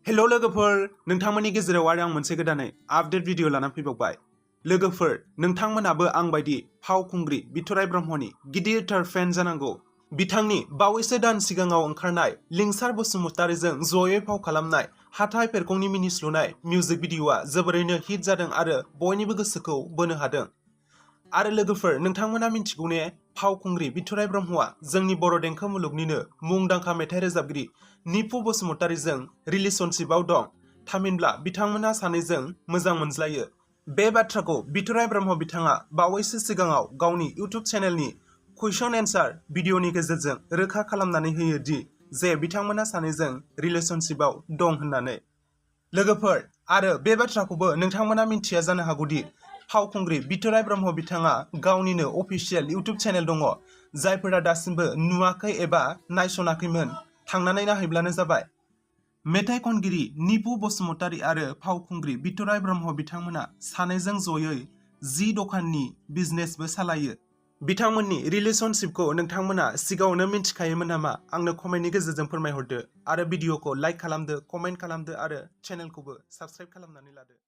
Hello लोगोफोर नोंथांमोननि गेजेराव आरो आं मोनसे गोदानै आपडेट भिडिअ लानानै फैबावबाय। लोगोफोर नोंथांमोनाबो आंबायदि फावखुंग्रि बिथराइ ब्रह्मनि गिदिरथार फेन जानांगौ। बिथांनि बावैसो दान सिगाङाव ओंखारनाय लिंसार बसुमतारीजों जयै फाव खालामनाय हाथाइ फेरखंनि मिनिस्लुनाय मिउजिक भिडिअआ जोबोरैनो हिट जादों आरो बयनिबो गोसोखौ बोनो हादों। आरो लोगोफोर नोंथांमोना मिन्थिगौ ने फावखुंग्रि बिथराइ ब्रह्मआ जोंनि बर' देंखो मुलुगनिनो मुंदांखा मेथाइ रोजाबगिरि निफु बसुमतारीजों रिलेशनशिपआव दं। थामहिनब्ला बिथांमोना सानैजों मोजां मोनज्लायो। बे बाथ्राखौ बिथराइ ब्रह्म बिथाङा बावैसो सिगाङाव गावनि इउटुब चेनेलनि कुइसन एन्सार भिडिअनि गेजेरजों रोखा खालामनानै होयो दि जे बिथांमोना सानैजों रिलेशनशिपआव दं होननानै। लोगोफोर आरो बे बाथ्राखौबो नोंथांमोना मिन्थिया जानो हागौदि फावखुंग्रि बिथराइ ब्रह्म बिथाङा गावनिनो अफिसियेल इउटुब चेनेल दङ। जायफोरा दासिमबो नुवाखै एबा नायसनाखैमोन थांनानै नायहैब्लानो जाबाय। मेथाइ खनगिरि निफु बसुमतारी आरो फावखुंग्रि बिथराइ ब्रह्म बिथांमोना सानैजों जयै जि दखाननि बिजनेसबो सालायो। बिथांमोननि रिलेशनशिपखौ नोंथांमोना सिगाङावनो मिन्थिखायोमोन नामा? आंनो कमेन्टनि गेजेरजों फोरमायहरदो आरो भिडिअखौ लाइक खालामदो, कमेन्ट खालामदो आरो चेनेलखौबो साबस्क्राइब खालामनानै लादो।